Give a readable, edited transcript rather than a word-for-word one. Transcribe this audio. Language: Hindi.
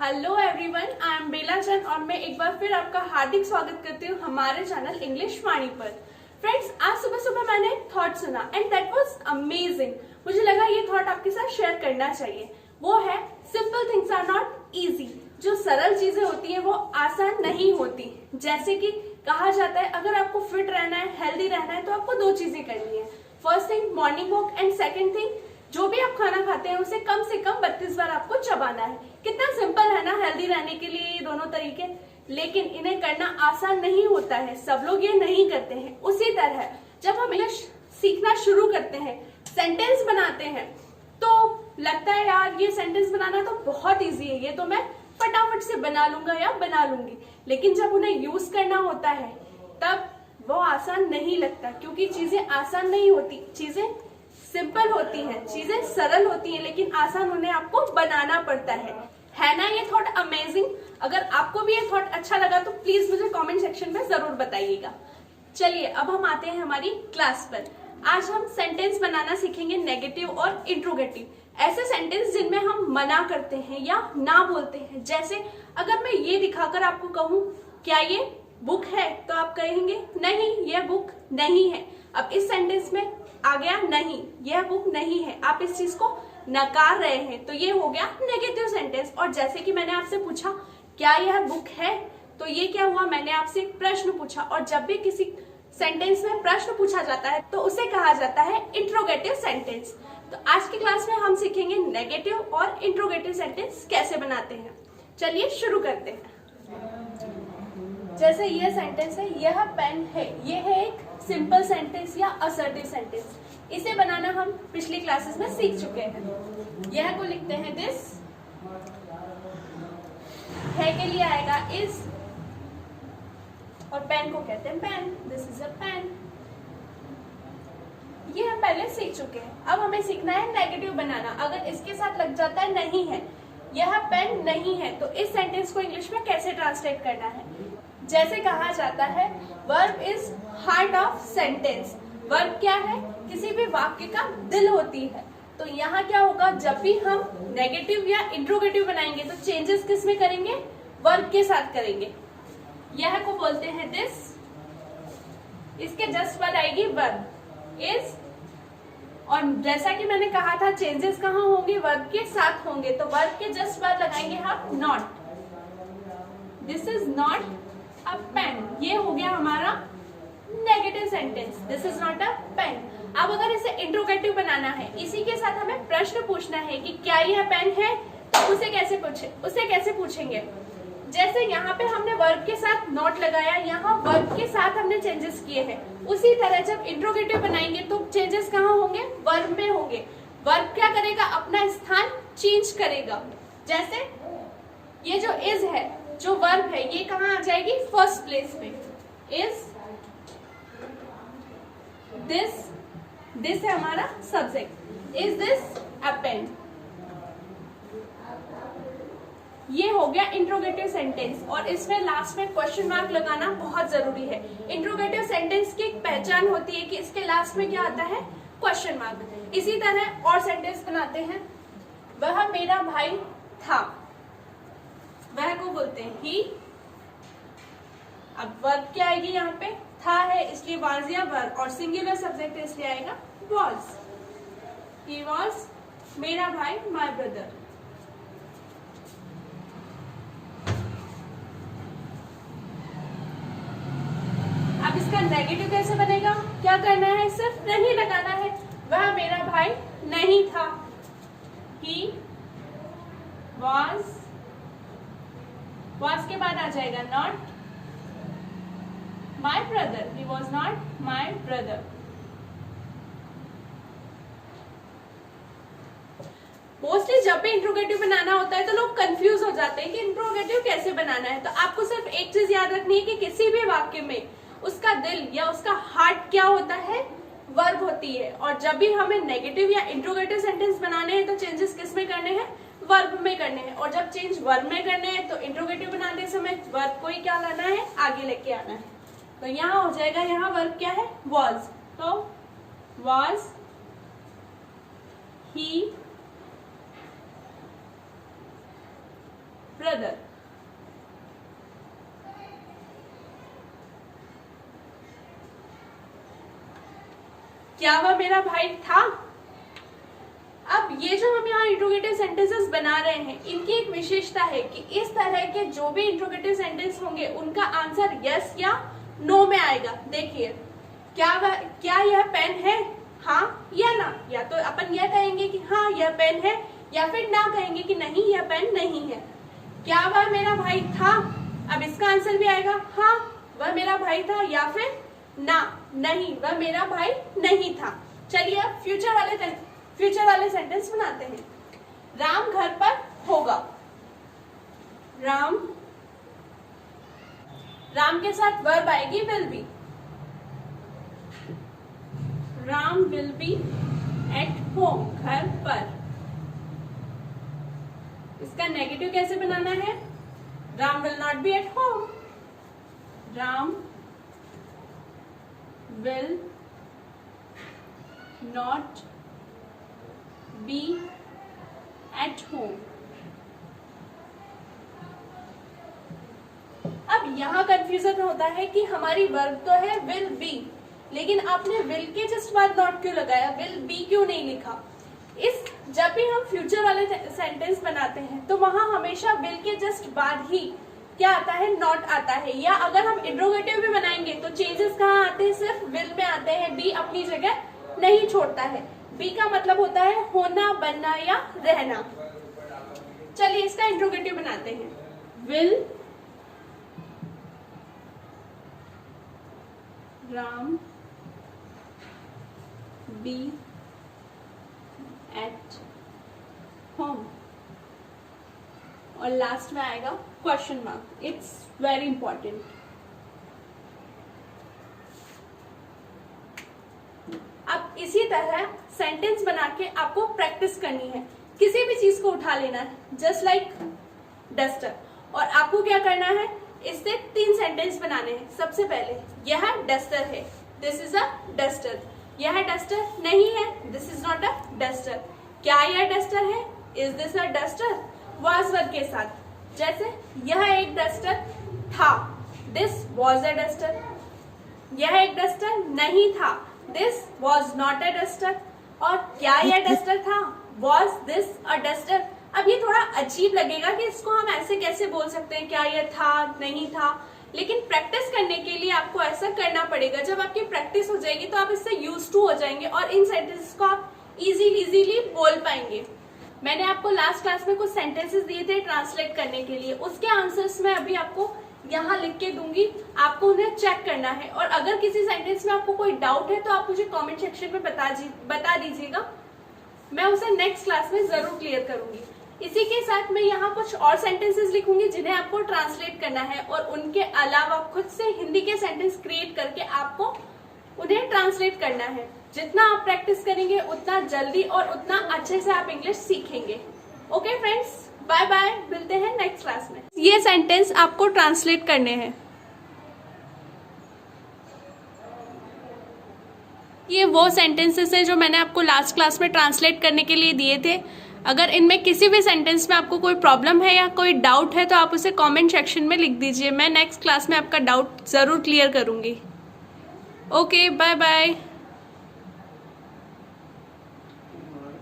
हेलो एवरीवन, आई एम बेला चंद और मैं एक बार फिर आपका हार्दिक स्वागत करती हूँ हमारे चैनल इंग्लिश वाणी पर। फ्रेंड्स, आज सुबह सुबह मैंने एक थॉट सुना एंड दैट वाज अमेजिंग। मुझे लगा ये थॉट आपके साथ शेयर करना चाहिए। वो है simple things are not easy. जो सरल चीजें होती है वो आसान नहीं होती। जैसे कि कहा जाता है अगर आपको फिट रहना है, हेल्दी रहना है तो आपको दो चीजें करनी है। First thing morning walk and second thing जो भी आप खाना खाते हैं उसे कम से कम 32 बार आपको चबाना है। कितना सिंपल है ना हेल्दी रहने के लिए ये दोनों तरीके, लेकिन इन्हें करना आसान नहीं होता है। सब लोग ये नहीं करते हैं। उसी तरह जब हम इंग्लिश सीखना शुरू करते हैं, सेंटेंस बनाते हैं, तो लगता है यार ये सेंटेंस बनाना तो बहुत इजी है, ये तो मैं फटाफट से बना लूंगा या बना लूंगी। लेकिन जब उन्हें यूज करना होता है तब वो आसान नहीं लगता, क्योंकि चीजें आसान नहीं होती, चीजें सिंपल होती हैं, चीजें सरल होती हैं, लेकिन आसान उन्हें आपको बनाना पड़ता है ना ये थॉट अमेजिंग? अगर आपको भी ये थॉट अच्छा लगा तो प्लीज मुझे कमेंट सेक्शन में जरूर बताइएगा। चलिए अब हम आते हैं हमारी क्लास पर। आज हम सेंटेंस बनाना सीखेंगे, नेगेटिव और इंट्रोगेटिव। ऐसे सेंटेंस जिनमें हम मना करते हैं या ना बोलते हैं। जैसे अगर मैं ये दिखाकर आपको कहूँ क्या ये बुक है, तो आप कहेंगे नहीं यह बुक नहीं है। अब इस सेंटेंस में आ गया नहीं, यह बुक नहीं है, आप इस चीज को नकार रहे हैं, तो ये हो गया नेगेटिव सेंटेंस। और जैसे कि मैंने आपसे पूछा क्या यह बुक है, तो ये क्या हुआ, मैंने आपसे एक प्रश्न पूछा। और जब भी किसी सेंटेंस में प्रश्न पूछा जाता है तो उसे कहा जाता है इंट्रोगेटिव सेंटेंस। तो आज की क्लास में हम सीखेंगे नेगेटिव और इंट्रोगेटिव सेंटेंस कैसे बनाते हैं। चलिए शुरू करते हैं। जैसे यह सेंटेंस है, यह पेन है, यह है एक सिंपल सेंटेंस या असर्टिव सेंटेंस। इसे बनाना हम पिछली क्लासेस में सीख चुके हैं। यह को लिखते हैं दिस, है के लिए आएगा इज, और पेन को कहते हैं pen, this is a pen. ये हम पहले सीख चुके हैं। अब हमें सीखना है नेगेटिव बनाना। अगर इसके साथ लग जाता है नहीं है, यह पेन नहीं है, तो इस सेंटेंस को इंग्लिश में कैसे ट्रांसलेट करना है। जैसे कहा जाता है verb is heart of sentence. Verb क्या है, किसी भी वाक्य का दिल होती है। तो यहाँ क्या होगा, जब भी हम नेगेटिव या इंट्रोगेटिव बनाएंगे तो चेंजेस किस में करेंगे, वर्ब के साथ करेंगे। यह को बोलते हैं दिस, इसके जस्ट बाद आएगी वर्ब इज, और जैसा कि मैंने कहा था चेंजेस कहाँ होंगे, वर्ब के साथ होंगे। तो वर्ब के जस्ट बाद लगाएंगे हम not, this is not a pen. ये हो गया हमारा negative sentence, this is not a pen. अब अगर इसे इंट्रोगेटिव बनाना है, इसी के साथ हमें प्रश्न पूछना है कि क्या यह पेन है, तो उसे कैसे पूछेंगे। जैसे यहाँ पे हमने वर्ब के साथ नॉट लगाया, यहाँ वर्ब के साथ हमने चेंजेस किए हैं। उसी तरह जब इंट्रोगेटिव बनाएंगे तो चेंजेस कहाँ होंगे, वर्ब में होंगे। वर्ब क्या करेगा, अपना स्थान चेंज करेगा। जैसे ये जो इज है, जो वर्ब है, ये कहाँ आ जाएगी, फर्स्ट प्लेस पे। इज दिस है हमारा subject, is this a pen. ये हो गया इंट्रोगेटिव सेंटेंस, और इसमें लास्ट में क्वेश्चन मार्क लगाना बहुत जरूरी है। इंट्रोगेटिव सेंटेंस की एक पहचान होती है कि इसके लास्ट में क्या आता है, क्वेश्चन मार्क। इसी तरह और सेंटेंस बनाते हैं, वह मेरा भाई था, वह को बोलते हैं ही। अब वर्ब क्या आएगी, यहाँ पे था है इसलिए वाज या वर, और सिंगुलर सब्जेक्ट इसलिए आएगा वाज। ही वाज मेरा भाई, माय ब्रदर। अब इसका नेगेटिव कैसे बनेगा, क्या करना है, सिर्फ नहीं लगाना है। वह मेरा भाई नहीं था, ही वाज के बाद आ जाएगा not my brother, he was not my brother. Mostly जब भी इंट्रोगेटिव बनाना होता है तो लोग कंफ्यूज हो जाते हैं कि इंट्रोगेटिव कैसे बनाना है। तो आपको सिर्फ एक चीज याद रखनी है कि किसी भी वाक्य में उसका दिल या उसका हार्ट क्या होता है, वर्ब होती है। और जब भी हमें नेगेटिव या इंट्रोगेटिव सेंटेंस बनाने हैं तो चेंजेस किस में करने हैं, वर्ब में करने हैं। और जब चेंज वर्ब में करने हैं तो इंट्रोगेटिव बनाते समय वर्ब को ही क्या लाना है, आगे लेके आना है। तो यहाँ हो जाएगा, यहाँ वर्ब क्या है, was। तो was he ब्रदर। क्या वह मेरा भाई था? अब ये जो हम यहाँ इंट्रोगेटिव सेंटेंसेस बना रहे हैं, इनकी एक विशेषता है कि इस तरह के जो भी इंट्रोगेटिव सेंटेंस होंगे उनका आंसर यस या नो में आएगा। देखिए, क्या यह पेन है, हाँ या ना। या तो अपन यह कहेंगे कि हाँ यह पेन है, या फिर ना कहेंगे कि नहीं यह पेन नहीं है। क्या वह मेरा भाई था? अब इसका आंसर भी आएगा हाँ वह मेरा भाई था, या फिर ना नहीं वह मेरा भाई नहीं था। चलिए अब फ्यूचर वाले सेंटेंस बनाते हैं। राम घर पर होगा। राम के साथ वर्ब आएगी will be. Ram will be at home, घर पर। इसका नेगेटिव कैसे बनाना है? Ram will not be at home. Ram will not be at home. अब यहां कंफ्यूजन होता है कि हमारी वर्ब तो है विल बी, लेकिन आपने विल के जस्ट बाद नॉट क्यों लगाया, विल बी क्यों नहीं लिखा? जब भी हम फ्यूचर वाले सेंटेंस बनाते हैं तो वहां हमेशा विल के जस्ट बाद ही क्या आता है, नॉट आता है। या अगर हम इंट्रोगेटिव भी बनाएंगे तो चेंजेस कहाँ आते हैं, सिर्फ विल में आते हैं, बी अपनी जगह नहीं छोड़ता है। बी का मतलब होता है होना, बनना या रहना। चलिए इसका इंट्रोगेटिव बनाते हैं। Will Ram be at home, और लास्ट में आएगा question mark. It's very important. अब इसी तरह सेंटेंस बना के आपको प्रैक्टिस करनी है। किसी भी चीज को उठा लेना है, जस्ट लाइक डस्टर, और आपको क्या करना है, इससे 3 सेंटेंस बनाने हैं। सबसे पहले यह डस्टर है, दिस इज अ डस्टर। यह डस्टर नहीं है, this is not a duster. क्या यह डस्टर है, is this a duster, was verb के साथ। जैसे यह एक डस्टर था, दिस वॉज अ डस्टर। यह एक डस्टर नहीं था, this was not a duster. और क्या यह डस्टर था, वॉज दिस अ डस्टर। अब ये थोड़ा अजीब लगेगा कि इसको हम ऐसे कैसे बोल सकते हैं, क्या यह था, नहीं था, लेकिन प्रैक्टिस करने के लिए आपको ऐसा करना पड़ेगा। जब आपकी प्रैक्टिस हो जाएगी तो आप इससे यूज टू हो जाएंगे और इन सेंटेंसेस को आप इजीली बोल पाएंगे। मैंने आपको लास्ट क्लास में कुछ सेंटेंसेस दिए थे ट्रांसलेट करने के लिए, उसके आंसर्स मैं अभी आपको यहाँ लिख के दूंगी, आपको उन्हें चेक करना है। और अगर किसी सेंटेंस में आपको कोई डाउट है तो आप मुझे कमेंट सेक्शन में बता दीजिएगा, मैं उसे नेक्स्ट क्लास में जरूर क्लियर करूंगी। इसी के साथ मैं यहाँ कुछ और सेंटेंसेस लिखूंगी जिन्हें आपको ट्रांसलेट करना है, और उनके अलावा खुद से हिंदी के सेंटेंस क्रिएट करके आपको उन्हें ट्रांसलेट करना है। जितना आप प्रैक्टिस करेंगे उतना जल्दी और उतना अच्छे से आप इंग्लिश सीखेंगे। ओके फ्रेंड्स, बाय बाय, मिलते हैं नेक्स्ट क्लास में। ये सेंटेंस आपको ट्रांसलेट करने हैं। ये वो सेंटेंसेस है जो मैंने आपको लास्ट क्लास में ट्रांसलेट करने के लिए दिए थे। अगर इनमें किसी भी सेंटेंस में आपको कोई प्रॉब्लम है या कोई डाउट है तो आप उसे कमेंट सेक्शन में लिख दीजिए। मैं नेक्स्ट क्लास में आपका डाउट जरूर क्लियर करूंगी। Okay, bye bye.